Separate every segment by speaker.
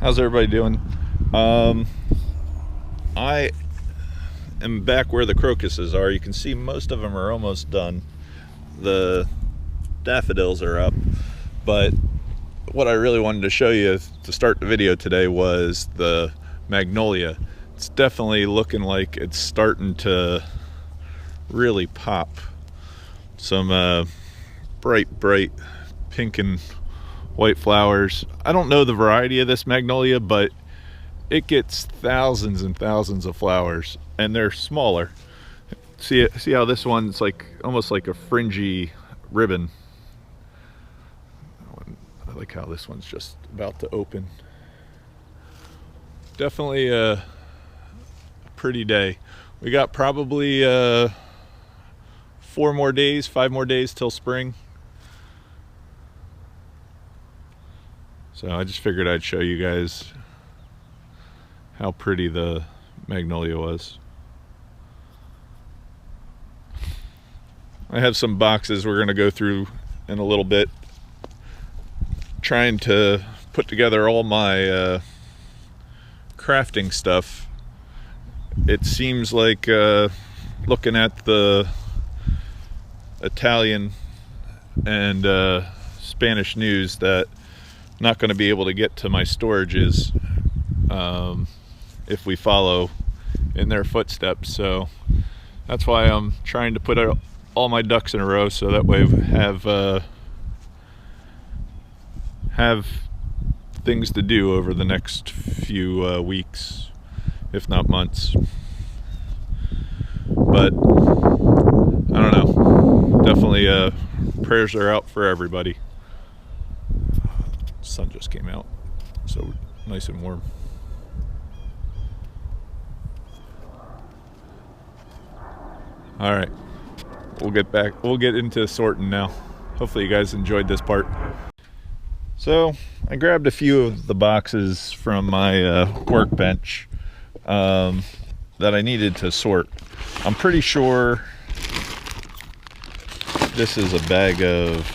Speaker 1: How's everybody doing? I am back where the crocuses are. You can see most of them are almost done. The daffodils are up, but what I really wanted to show you to start the video today was the magnolia. It's definitely looking like it's starting to really pop. Some bright pink and white flowers. I don't know the variety of this magnolia, but it gets thousands and thousands of flowers, and they're smaller. See how this one's like almost like a fringy ribbon. I like how this one's just about to open. Definitely a pretty day. We got probably 5 more days till spring. So I just figured I'd show you guys how pretty the magnolia was. I have some boxes we're going to go through in a little bit, trying to put together all my crafting stuff. It seems like looking at the Italian and Spanish news that I'm not going to be able to get to my storages if we follow in their footsteps. So that's why I'm trying to put all my ducks in a row, so that way we have things to do over the next few weeks, if not months. But I don't know, definitely prayers are out for everybody. The sun just came out, so nice and warm. All right, we'll get into sorting now. Hopefully you guys enjoyed this part. So I grabbed a few of the boxes from my workbench that I needed to sort. I'm pretty sure this is a bag of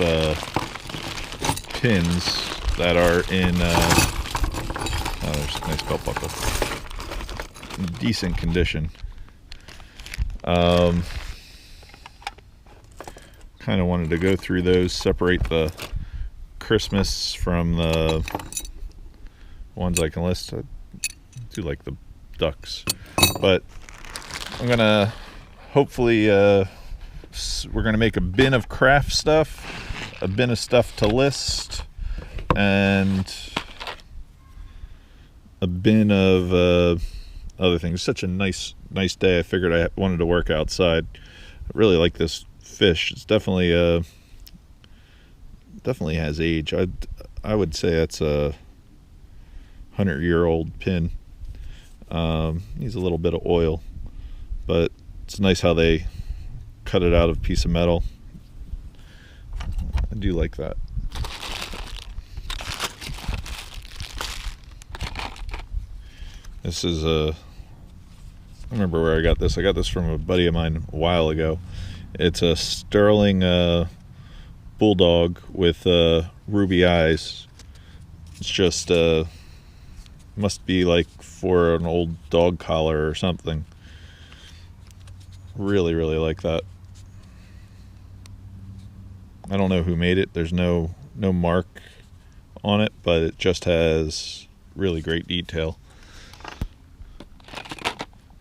Speaker 1: pins that are in oh, there's a nice belt buckle, in decent condition. Kind of wanted to go through those, separate the Christmas from the ones I can list. I do like the ducks, but I'm gonna hopefully we're gonna make a bin of craft stuff, a bin of stuff to list, and a bin of other things. Such a nice day. I figured I wanted to work outside. I really like this fish. It's definitely has age. I would say that's a 100-year-old pin. Needs a little bit of oil, but it's nice how they cut it out of a piece of metal. I do like that. This is I remember where I got this. I got this from a buddy of mine a while ago. It's a sterling bulldog with ruby eyes. It's just must be like for an old dog collar or something. Really like that. I don't know who made it. There's no mark on it, but it just has really great detail.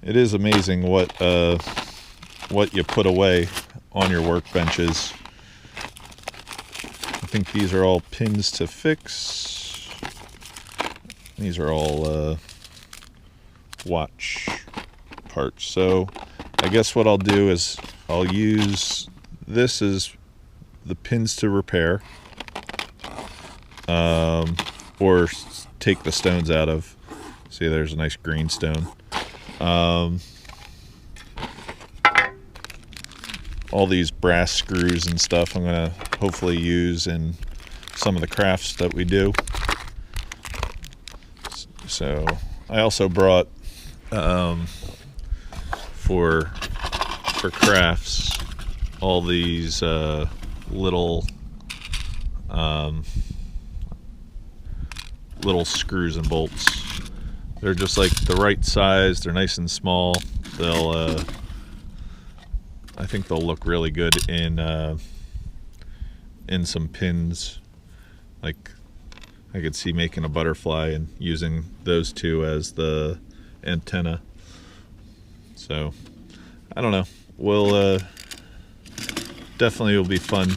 Speaker 1: It is amazing what you put away on your workbenches. I think these are all pins to fix. These are all watch parts. So I guess what I'll do is I'll use this as the pins to repair, or take the stones out of. See, there's a nice green stone. All these brass screws and stuff I'm gonna hopefully use in some of the crafts that we do. So I also brought for crafts all these little little screws and bolts. They're just like the right size. They're nice and small. They'll I think they'll look really good in some pins. Like I could see making a butterfly and using those two as the antenna. So I don't know. We'll definitely will be fun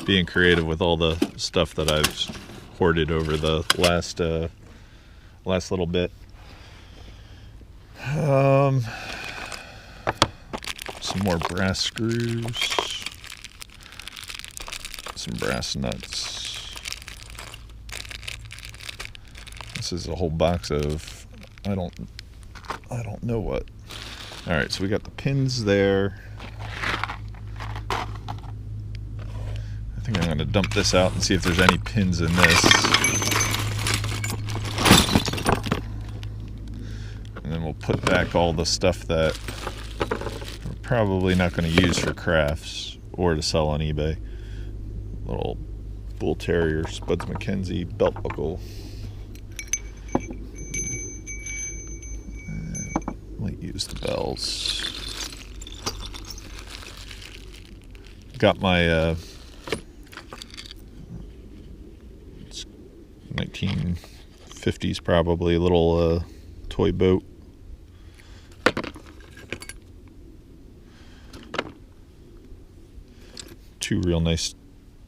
Speaker 1: being creative with all the stuff that I've hoarded over the last little bit. Some more brass screws, some brass nuts. This is a whole box of I don't know what. All right, so we got the pins there. I think I'm going to dump this out and see if there's any pins in this. And then we'll put back all the stuff that we're probably not going to use for crafts or to sell on eBay. Little Bull Terrier Spuds MacKenzie belt buckle. Might use the bells. Got my 1950s probably little toy boat. Two real nice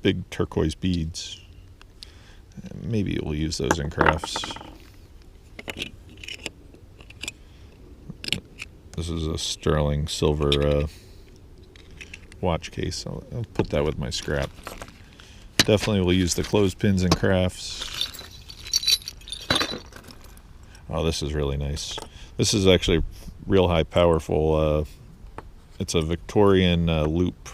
Speaker 1: big turquoise beads. Maybe we'll use those in crafts. This is a sterling silver watch case. I'll put that with my scrap. Definitely will use the clothespins in crafts. Oh, this is really nice. This is actually real high powerful. It's a Victorian loop.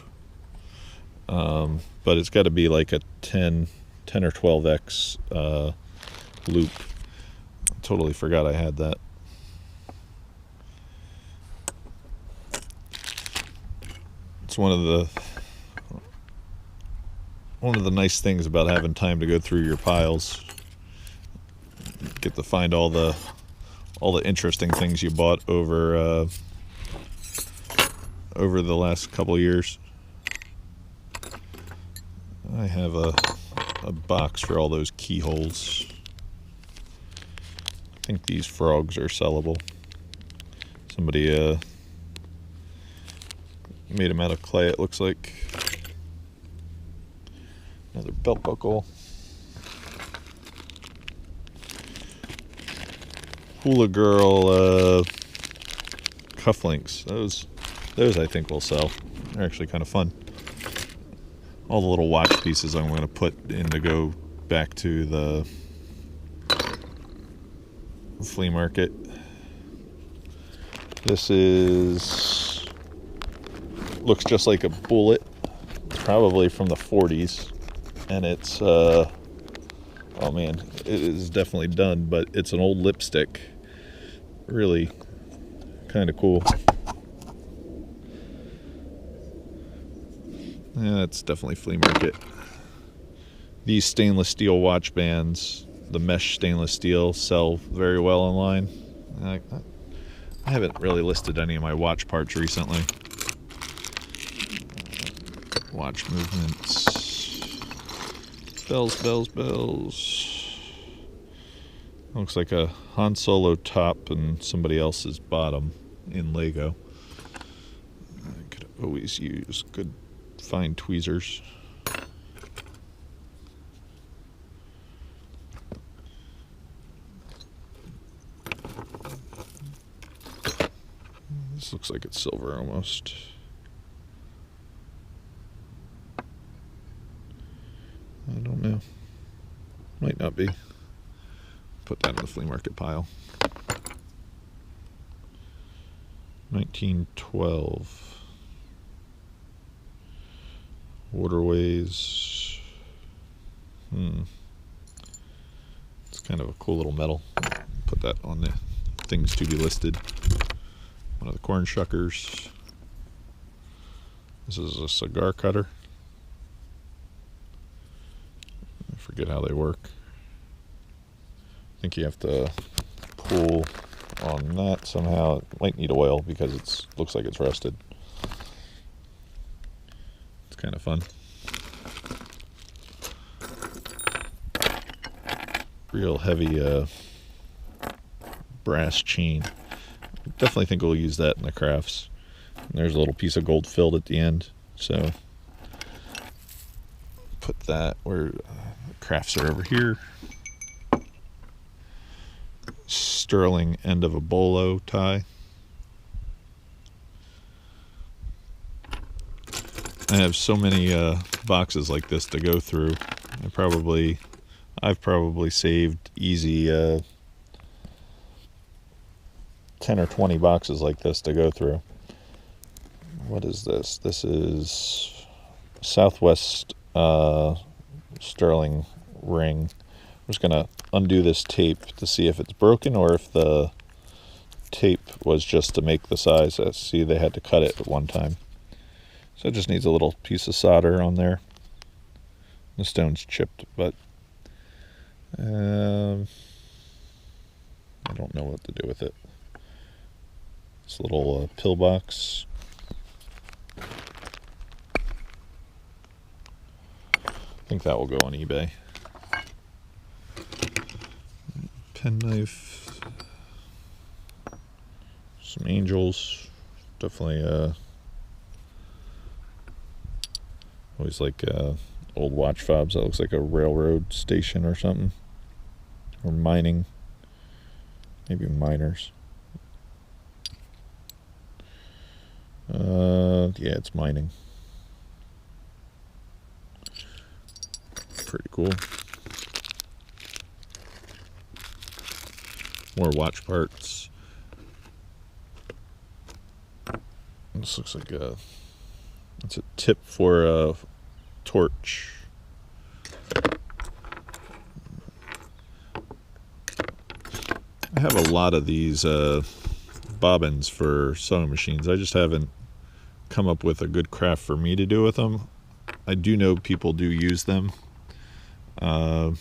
Speaker 1: But it's got to be like a 10 or 12x loop. Totally forgot I had that. It's one of the nice things about having time to go through your piles. Get to find all the interesting things you bought over the last couple years. I have a box for all those keyholes. I think these frogs are sellable. Somebody made them out of clay, it looks like. Another belt buckle. Hula Girl cufflinks. Those I think will sell. They're actually kind of fun. All the little watch pieces I'm going to put in to go back to the flea market. This looks just like a bullet, probably from the 40s, and it's oh man, it is definitely done, but it's an old lipstick. Really kind of cool. Yeah, it's definitely flea market. These stainless steel watch bands, the mesh stainless steel, sell very well online. I haven't really listed any of my watch parts recently. Watch movements. Bells, bells, bells. Looks like a Han Solo top and somebody else's bottom in Lego. I could always use good fine tweezers. This looks like it's silver almost. I don't know. Might not be. Put that in the flea market pile. 1912. Waterways. It's kind of a cool little medal. Put that on the things to be listed. One of the corn shuckers. This is a cigar cutter. I forget how they work. think you have to pull on that somehow. It might need oil because it looks like it's rusted. It's kind of fun. Real heavy brass chain. Definitely think we'll use that in the crafts. And there's a little piece of gold filled at the end, so put that where the crafts are over here. Sterling end of a bolo tie. I have so many boxes like this to go through. I've probably saved easy 10 or 20 boxes like this to go through. What is this? This is Southwest sterling ring. I'm just going to undo this tape to see if it's broken or if the tape was just to make the size. See, they had to cut it at one time. So it just needs a little piece of solder on there. The stone's chipped, but I don't know what to do with it. This little pillbox. I think that will go on eBay. Penknife. Some angels. Definitely always like old watch fobs. That looks like a railroad station or something. Or mining. Maybe miners. Yeah, it's mining. Pretty cool. More watch parts. This looks like it's a tip for a torch. I have a lot of these bobbins for sewing machines. I just haven't come up with a good craft for me to do with them. I do know people do use them. I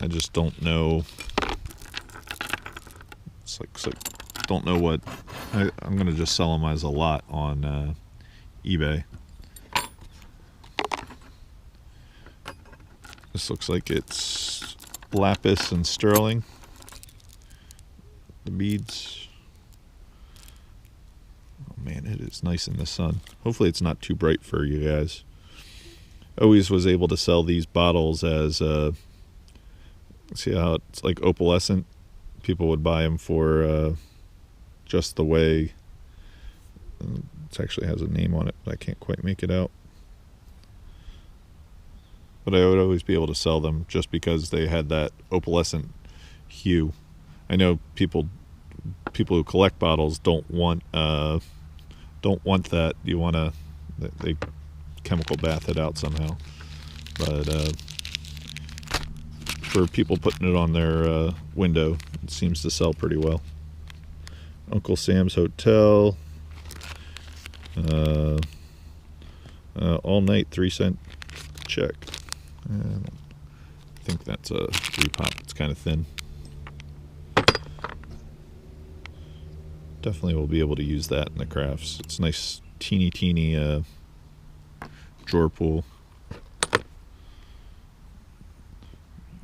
Speaker 1: just don't know. It's like don't know what. I'm gonna just sell them as a lot on eBay. This looks like it's lapis and sterling. The beads. Oh man, it is nice in the sun. Hopefully it's not too bright for you guys. Always was able to sell these bottles as see how it's like opalescent. People would buy them for just the way. It actually has a name on it, but I can't quite make it out. But I would always be able to sell them just because they had that opalescent hue. I know people who collect bottles don't want that. You want to they chemical bath it out somehow. But for people putting it on their window, it seems to sell pretty well. Uncle Sam's Hotel. All night 3-cent check. I think that's a repop. It's kind of thin. Definitely will be able to use that in the crafts. It's nice teeny drawer pull.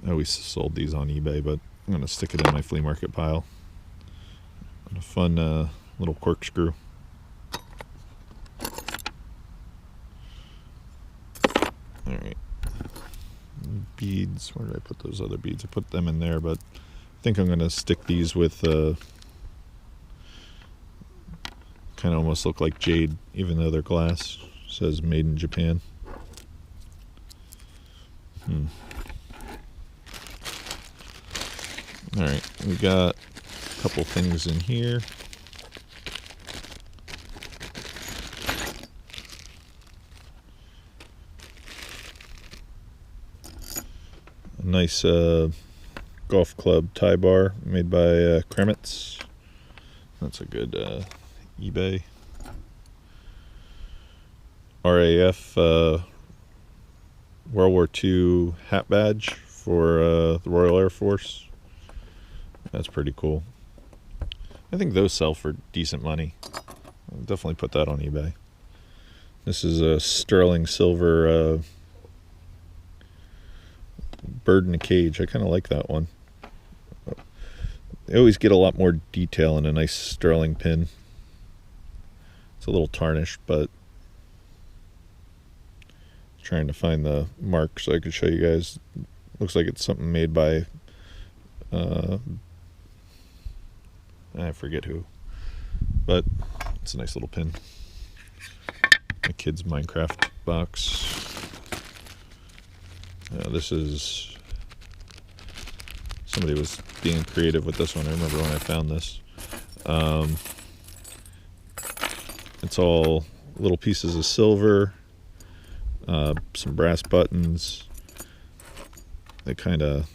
Speaker 1: I always sold these on eBay, but I'm going to stick it in my flea market pile. And a fun little corkscrew. Alright. Beads. Where did I put those other beads? I put them in there, but I think I'm going to stick these with kind of almost look like jade, even though they're glass. It says made in Japan. Alright, we got a couple things in here. A nice golf club tie bar made by Kremitz. That's a good eBay. RAF World War II hat badge for the Royal Air Force. That's pretty cool. I think those sell for decent money. I'll definitely put that on eBay. This is a sterling silver bird in a cage. I kind of like that one. They always get a lot more detail in a nice sterling pin. It's a little tarnished, but trying to find the mark so I could show you guys. Looks like it's something made by I forget who, but it's a nice little pin. My kid's Minecraft box. This is, somebody was being creative with this one. I remember when I found this. It's all little pieces of silver, some brass buttons. They kind of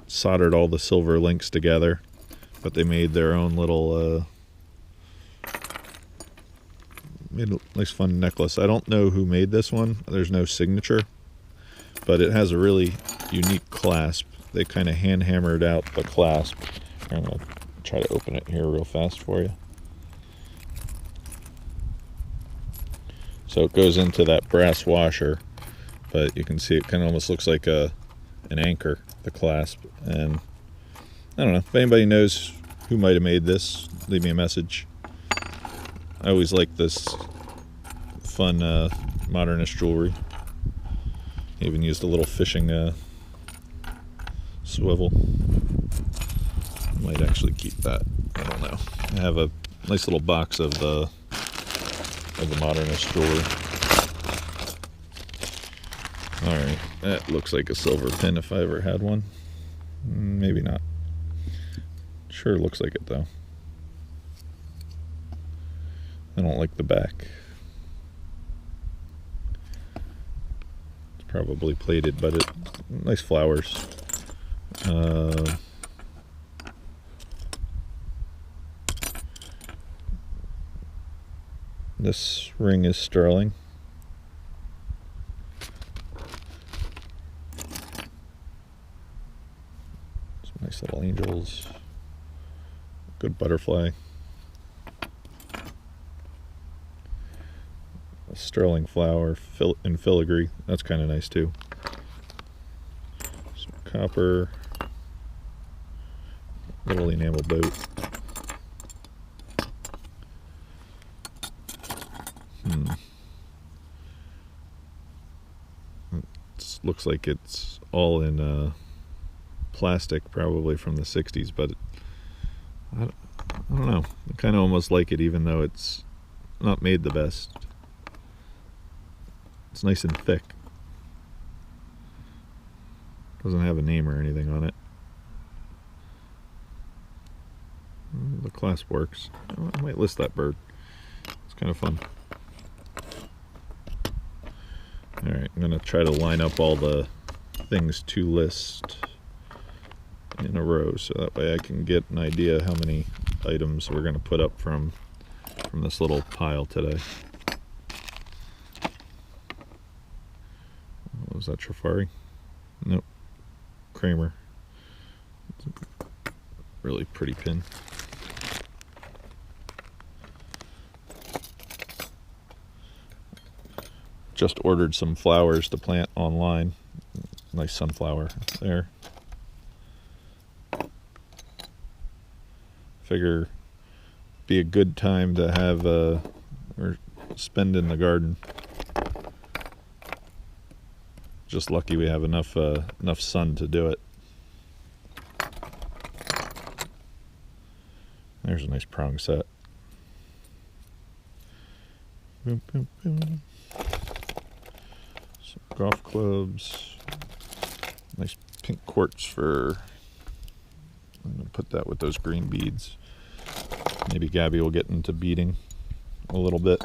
Speaker 1: soldered all the silver links together, but they made their own little made a nice fun necklace. I don't know who made this one. There's no signature, but it has a really unique clasp. They kind of hand hammered out the clasp. I'm going to try to open it here real fast for you. So it goes into that brass washer, but you can see it kind of almost looks like an anchor, the clasp. And I don't know, if anybody knows who might have made this, leave me a message. I always like this fun modernist jewelry. Even used a little fishing swivel. I might actually keep that. I don't know. I have a nice little box of the modernist jewelry. Alright, that looks like a silver pin if I ever had one. Maybe not. Sure looks like it though. I don't like the back. It's probably plated, but nice flowers. This ring is sterling. Some nice little angels. Good butterfly. A sterling flower in filigree. That's kind of nice too. Some copper. Little enamel boat. It looks like it's all in plastic, probably from the 60s, but I don't know. I kind of almost like it, even though it's not made the best. It's nice and thick. Doesn't have a name or anything on it. The clasp works. I might list that bird. It's kind of fun. Alright, I'm going to try to line up all the things to list in a row, so that way I can get an idea how many items we're going to put up from this little pile today. Was that Trifari? Nope. Kramer. Really pretty pin. Just ordered some flowers to plant online. Nice sunflower there. Figure be a good time to have or spend in the garden. Just lucky we have enough sun to do it. There's a nice prong set. Boom, boom, boom. Some golf clubs. Nice pink quartz for. I'm gonna put that with those green beads. Maybe Gabby will get into beading a little bit.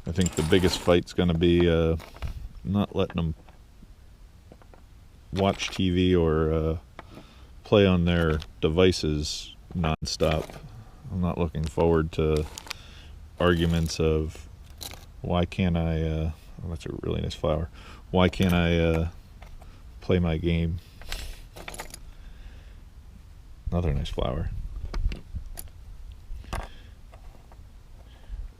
Speaker 1: I think the biggest fight's going to be not letting them watch TV or play on their devices nonstop. I'm not looking forward to arguments of why can't I, oh, that's a really nice flower, why can't I play my game. Another nice flower.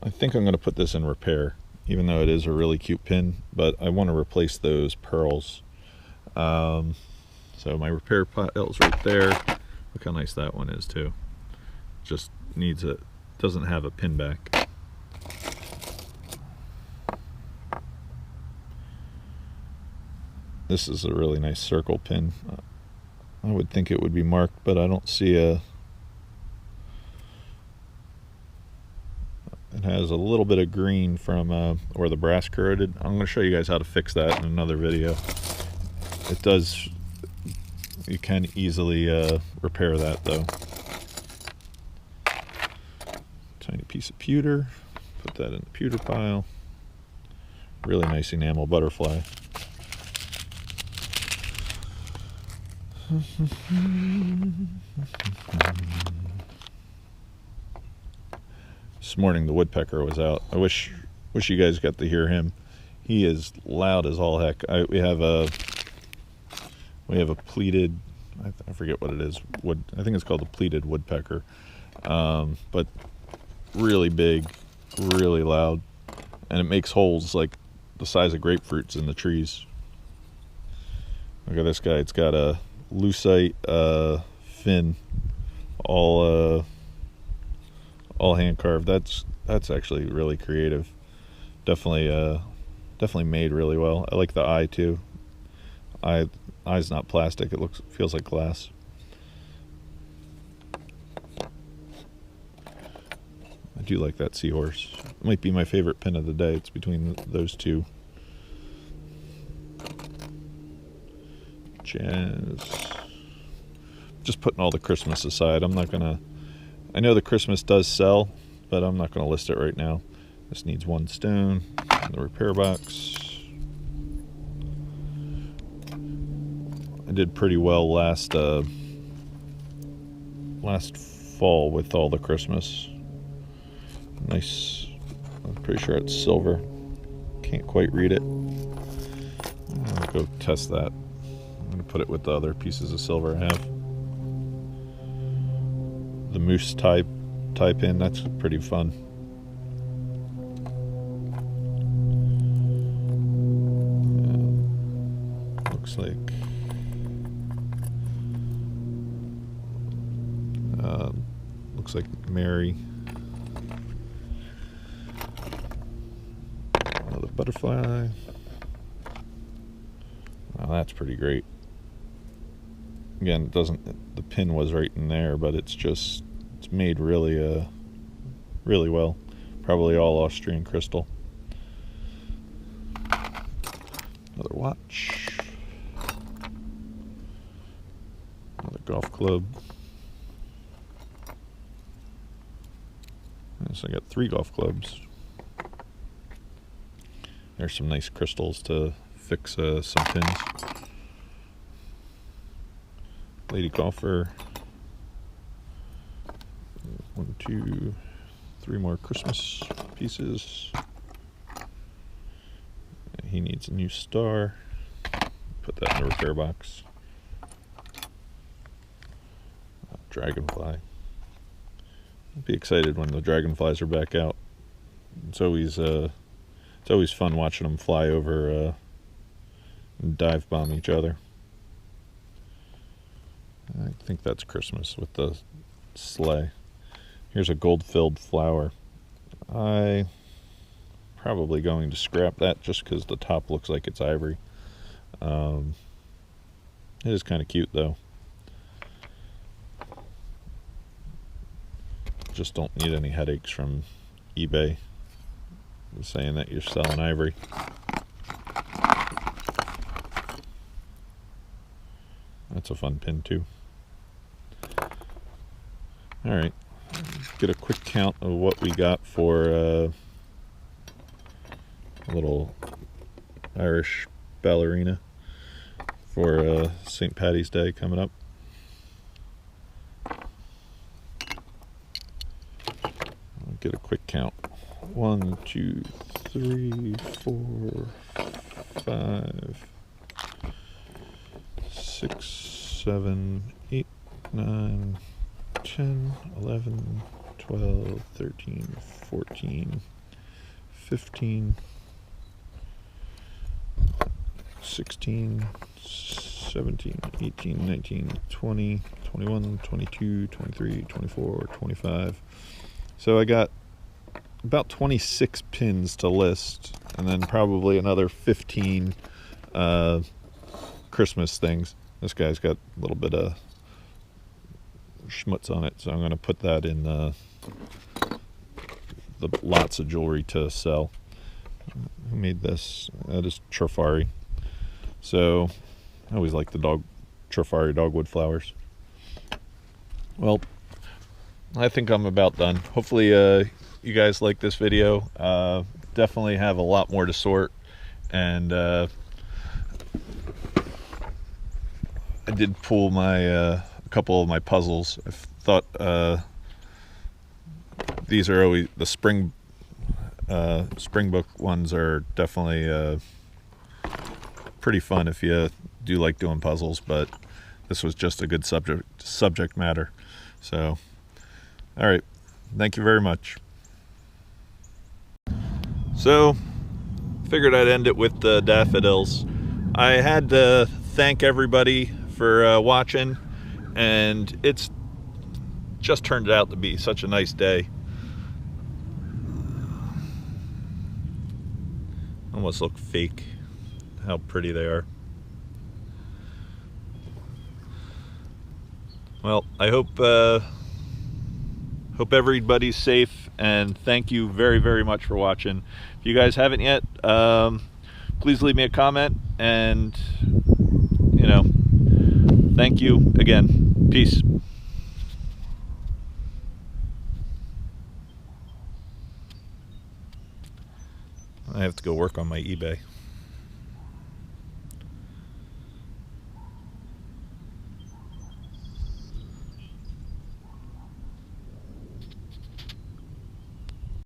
Speaker 1: I think I'm going to put this in repair, even though it is a really cute pin, but I want to replace those pearls. So my repair pile's right there. Look how nice that one is too. Just needs a, doesn't have a pin back. This is a really nice circle pin. I would think it would be marked, but I don't see a... It has a little bit of green from where the brass corroded. I'm going to show you guys how to fix that in another video. It does... You can easily repair that though. Tiny piece of pewter. Put that in the pewter pile. Really nice enamel butterfly. This morning the woodpecker was out. I wish you guys got to hear him. He is loud as all heck. We have a pleated, I forget what it is, wood. I think it's called a pleated woodpecker, but really big, really loud, and it makes holes like the size of grapefruits in the trees. Look at this guy. It's got a lucite fin, all hand carved. That's actually really creative. Definitely made really well. I like the eye too. Eye's not plastic. It feels like glass. I do like that seahorse. It might be my favorite pin of the day. It's between those two. Jazz. Just putting all the Christmas aside. I'm not gonna... I know the Christmas does sell, but I'm not gonna list it right now. This needs one stone in the repair box. I did pretty well last fall with all the Christmas. Nice. I'm pretty sure it's silver. Can't quite read it. I'll go test that. I'm gonna put it with the other pieces of silver I have. The moose tie pin, that's pretty fun. Looks like Mary. Another butterfly. Wow, that's pretty great. Again, it doesn't, the pin was right in there, but it's made really really well. Probably all Austrian crystal. Another watch. Another golf club. So I got 3 golf clubs. There's some nice crystals to fix some pins. Lady golfer. 1, 2, 3 more Christmas pieces. He needs a new star. Put that in the repair box. Dragonfly. I'll be excited when the dragonflies are back out. It's always fun watching them fly over and dive bomb each other. I think that's Christmas with the sleigh. Here's a gold-filled flower. I'm probably going to scrap that just because the top looks like it's ivory. It is kind of cute though. Just don't need any headaches from eBay saying that you're selling ivory. That's a fun pin too. Alright, get a quick count of what we got for a little Irish ballerina for St. Paddy's Day coming up. I'll get a quick count. 1, 2, 3, 4, 5, 6, 7, 8, 9, 10, 11, 12, 13, 14, 15, 16, 17, 18, 19, 20, 21, 22, 23, 24, 25. So I got about 26 pins to list, and then probably another 15 Christmas things. This guy's got a little bit of schmutz on it, so I'm going to put that in the lots of jewelry to sell. Who made this? That is Trifari. So I always like the Trifari dogwood flowers. Well, I think I'm about done. Hopefully you guys like this video. Definitely have a lot more to sort, and I did pull my a couple of my puzzles. I thought these are always the Springbook ones are definitely pretty fun if you do like doing puzzles, but this was just a good subject matter. So, all right, thank you very much. So, figured I'd end it with the daffodils. I had to thank everybody for watching, and it's just turned out to be such a nice day. Almost look fake, how pretty they are. Well, I hope everybody's safe, and thank you very, very much for watching. If you guys haven't yet, please leave me a comment, and you know, thank you again. Peace. I have to go work on my eBay.